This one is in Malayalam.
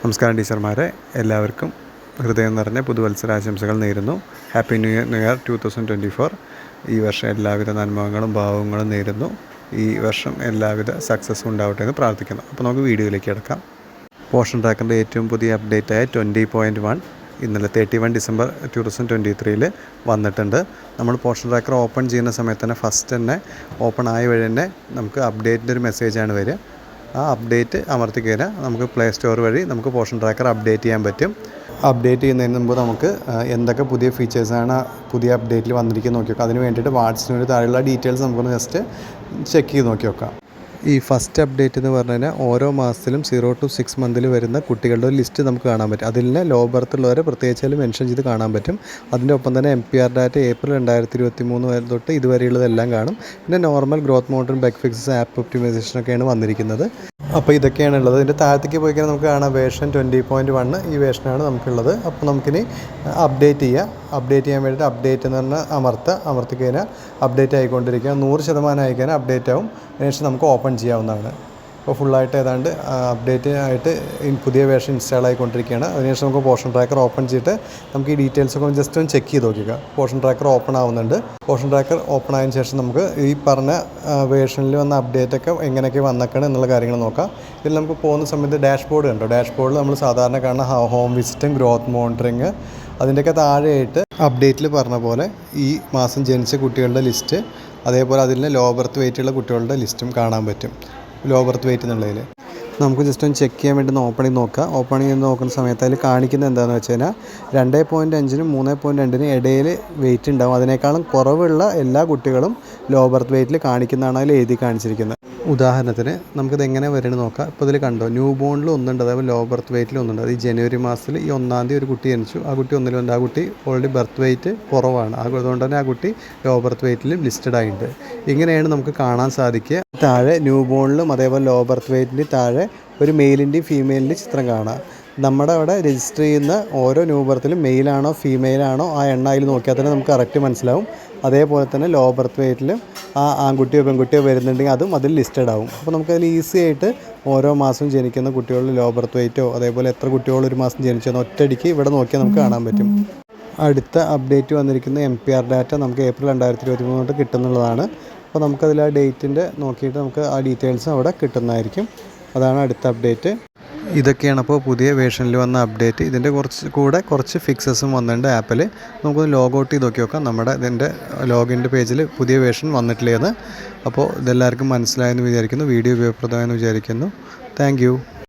നമസ്കാരം ടീച്ചർമാരെ, എല്ലാവർക്കും ഹൃദയം നിറഞ്ഞ പുതുവത്സരാശംസകൾ നേരുന്നു. Happy new year 2024. ഈ വർഷം എല്ലാവിധ നന്മകളും ഭാവങ്ങളും നേരുന്നു. ഈ വർഷം എല്ലാവിധ സക്സസ്സും ഉണ്ടാവട്ടെ എന്ന് പ്രാർത്ഥിക്കുന്നു. അപ്പോൾ നമുക്ക് വീഡിയോയിലേക്ക് കിടക്കാം. പോഷൻ ട്രാക്കറിൻ്റെ ഏറ്റവും പുതിയ അപ്ഡേറ്റായ 20.1 ഇന്നലെ 31 ഡിസംബർ 2023 വന്നിട്ടുണ്ട്. നമ്മൾ പോഷൻ ട്രാക്കർ ഓപ്പൺ ചെയ്യുന്ന സമയത്ത് തന്നെ ഫസ്റ്റ് തന്നെ ഓപ്പൺ ആയ വഴി തന്നെ നമുക്ക് അപ്ഡേറ്റിൻ്റെ ഒരു മെസ്സേജാണ് വരിക. ആ അപ്ഡേറ്റ് അമർത്തി കഴിഞ്ഞാൽ നമുക്ക് പ്ലേ സ്റ്റോർ വഴി നമുക്ക് പോഷൻ ട്രാക്കർ അപ്ഡേറ്റ് ചെയ്യാൻ പറ്റും. അപ്ഡേറ്റ് ചെയ്യുന്നതിന് മുമ്പ് നമുക്ക് എന്തൊക്കെ പുതിയ ഫീച്ചേഴ്സാണ് പുതിയ അപ്ഡേറ്റിൽ വന്നിരിക്കുന്നത് നോക്കി നോക്കാം. അതിന് വേണ്ടിയിട്ട് വാട്സിന് താഴെയുള്ള ഡീറ്റെയിൽസ് നമുക്കൊന്ന് ജസ്റ്റ് ചെക്ക് ചെയ്ത് നോക്കി നോക്കാം. ഈ ഫസ്റ്റ് അപ്ഡേറ്റ് എന്ന് പറഞ്ഞു കഴിഞ്ഞാൽ ഓരോ മാസത്തിലും 0 to 6 മന്തിൽ വരുന്ന കുട്ടികളുടെ ഒരു ലിസ്റ്റ് നമുക്ക് കാണാൻ പറ്റും. അതിൽ ലോ ബർത്ത് ഉള്ളവരെ പ്രത്യേകിച്ചാലും മെൻഷൻ ചെയ്ത് കാണാൻ പറ്റും. അതിൻ്റെ ഒപ്പം തന്നെ MPR ഡാറ്റ ഏപ്രിൽ 2023 തൊട്ട് ഇതുവരെയുള്ളതെല്ലാം കാണും. പിന്നെ normal growth monitoring, bug fixes, app ഒപ്റ്റിമൈസേഷനൊക്കെയാണ് വന്നിരിക്കുന്നത്. അപ്പോൾ ഇതൊക്കെയാണ് ഉള്ളത്. ഇതിൻ്റെ താഴത്തേക്ക് പോയി കഴിഞ്ഞാൽ നമുക്ക് കാണാം വേർഷൻ 20.1 ഈ വേർഷനാണ് നമുക്കുള്ളത്. അപ്പോൾ നമുക്കിനി അപ്ഡേറ്റ് ചെയ്യാൻ വേണ്ടിയിട്ട് അപ്ഡേറ്റ് എന്ന് പറഞ്ഞാൽ അമർത്തി കഴിഞ്ഞാൽ അപ്ഡേറ്റ് ആയിക്കൊണ്ടിരിക്കുക. 100% ആയിക്കഴിഞ്ഞാൽ അപ്ഡേറ്റ് ആവും. അതിനുശേഷം നമുക്ക് ഓപ്പൺ ചെയ്യാവുന്നതാണ്. അപ്പോൾ ഫുള്ളായിട്ട് ഏതാണ്ട് അപ്ഡേറ്റ് ആയിട്ട് പുതിയ വേർഷൻ ഇൻസ്റ്റാൾ ആയിക്കൊണ്ടിരിക്കുകയാണ്. അതിനുശേഷം നമുക്ക് പോഷൻ ട്രാക്കർ ഓപ്പൺ ചെയ്തിട്ട് നമുക്ക് ഈ ഡീറ്റെയിൽസൊക്കെ ജസ്റ്റ് ഒന്ന് ചെക്ക് ചെയ്ത് നോക്കുക. പോഷൻ ട്രാക്കർ ഓപ്പൺ ആവുന്നുണ്ട്. പോഷൻ ട്രാക്കർ ഓപ്പൺ ആയതിനു ശേഷം നമുക്ക് ഈ പറഞ്ഞ വേർഷനിൽ വന്ന അപ്ഡേറ്റൊക്കെ എങ്ങനെയൊക്കെ വന്നേക്കണം എന്നുള്ള കാര്യങ്ങൾ നോക്കാം. ഇതിൽ നമുക്ക് പോകുന്ന സമയത്ത് ഡാഷ്ബോർഡ് കണ്ടോ. ഡാഷ്ബോർഡിൽ നമ്മൾ സാധാരണ കാണുന്ന ഹോം വിസിറ്റും ഗ്രോത്ത് മോണിറ്ററിങ്, അതിൻ്റെയൊക്കെ താഴെയായിട്ട് അപ്ഡേറ്റിൽ പറഞ്ഞ പോലെ ഈ മാസം ജനിച്ച കുട്ടികളുടെ ലിസ്റ്റ്, അതേപോലെ അതിൽ ലോ ബർത്ത് വെയിറ്റുള്ള കുട്ടികളുടെ ലിസ്റ്റും കാണാൻ പറ്റും. ലോ ബർത്ത് വെയിറ്റ് എന്നുള്ളതിൽ നമുക്ക് ജസ്റ്റ് ഒന്ന് ചെക്ക് ചെയ്യാൻ വേണ്ടി ഓപ്പണിങ് നോക്കാം. ഓപ്പണിങ് ചെയ്ത് നോക്കുന്ന സമയത്ത് അതിൽ കാണിക്കുന്നത് എന്താണെന്ന് വെച്ച് കഴിഞ്ഞാൽ 2.5-നും 3.2-നും ഇടയിൽ വെയിറ്റ് ഉണ്ടാവും. അതിനേക്കാളും കുറവുള്ള എല്ലാ കുട്ടികളും ലോ ബർത്ത് വെയിറ്റിൽ കാണിക്കുന്നതാണ് അതിൽ എഴുതി കാണിച്ചിരിക്കുന്നത്. ഉദാഹരണത്തിന് നമുക്കിത് എങ്ങനെ വരണം നോക്കാം. ഇപ്പോൾ ഇതിൽ കണ്ടോ, ന്യൂ ബോണിൽ ഒന്നുണ്ട്, അതേപോലെ ലോ ബർത്ത് വെയിറ്റിൽ ഒന്നുണ്ട്. അത് ഈ ജനുവരി മാസത്തിൽ ഈ 1-ാം തീയതി ഒരു കുട്ടി ജനിച്ചു. ആ കുട്ടി ഒന്നിലുണ്ട്. ആ കുട്ടി ഓൾറെഡി ബർത്ത് വെയിറ്റ് കുറവാണ്. അതുകൊണ്ട് തന്നെ ആ കുട്ടി ലോ ബർത്ത് വെയിറ്റിൽ ലിസ്റ്റഡ് ആയിട്ടുണ്ട്. ഇങ്ങനെയാണ് നമുക്ക് കാണാൻ സാധിക്കുക. താഴെ ന്യൂ ബോണിലും അതേപോലെ ലോ ബർത്ത് വെയിറ്റിൻ്റെ താഴെ ഒരു മെയിലിൻ്റെയും ഫീമെയിലിൻ്റെയും ചിത്രം കാണാം. നമ്മുടെ അവിടെ രജിസ്റ്റർ ചെയ്യുന്ന ഓരോ ന്യൂ ബർത്തിലും മെയിലാണോ ഫീമെയിലാണോ ആ എണ്ണ അതിൽ നോക്കിയാൽ തന്നെ നമുക്ക് കറക്റ്റ് മനസ്സിലാവും. അതേപോലെ തന്നെ ലോ ബർത്ത് വെയിറ്റിലും ആ ആൺകുട്ടിയോ പെൺകുട്ടിയോ വരുന്നുണ്ടെങ്കിൽ അതും അതിൽ ലിസ്റ്റഡ് ആവും. അപ്പോൾ നമുക്കതിൽ ഈസി ആയിട്ട് ഓരോ മാസവും ജനിക്കുന്ന കുട്ടികളുടെ ലോ ബർത്ത് വെയിറ്റോ അതേപോലെ എത്ര കുട്ടികൾ ഒരു മാസം ജനിച്ചെന്നോ ഒറ്റയടിക്ക് ഇവിടെ നോക്കിയാൽ നമുക്ക് കാണാൻ പറ്റും. അടുത്ത അപ്ഡേറ്റ് വന്നിരിക്കുന്ന MPR ഡാറ്റ നമുക്ക് ഏപ്രിൽ 2023 തൊട്ട് കിട്ടുന്നുള്ളതാണ്. അപ്പോൾ നമുക്കതിൽ ആ ഡേറ്റിൻ്റെ നോക്കിയിട്ട് നമുക്ക് ആ ഡീറ്റെയിൽസ് അവിടെ കിട്ടുന്നതായിരിക്കും. അതാണ് അടുത്ത അപ്ഡേറ്റ്. ഇതൊക്കെയാണ് അപ്പോൾ പുതിയ വേർഷനിൽ വന്ന അപ്ഡേറ്റ്. ഇതിൻ്റെ കുറച്ച് ഫിക്സസും വന്നിട്ടുണ്ട് ആപ്പിൽ. നമുക്കൊന്ന് ലോഗ് ഔട്ട് ചെയ്ത് നോക്കി നോക്കാം. ഇതിൻ്റെ ലോഗിൻ്റെ പേജിൽ പുതിയ വേർഷൻ വന്നിട്ടില്ലേന്ന്. അപ്പോൾ ഇതെല്ലാവർക്കും മനസ്സിലായെന്ന് വിചാരിക്കുന്നു. വീഡിയോ ഉപയോഗപ്രദമായെന്ന് വിചാരിക്കുന്നു. Thank you.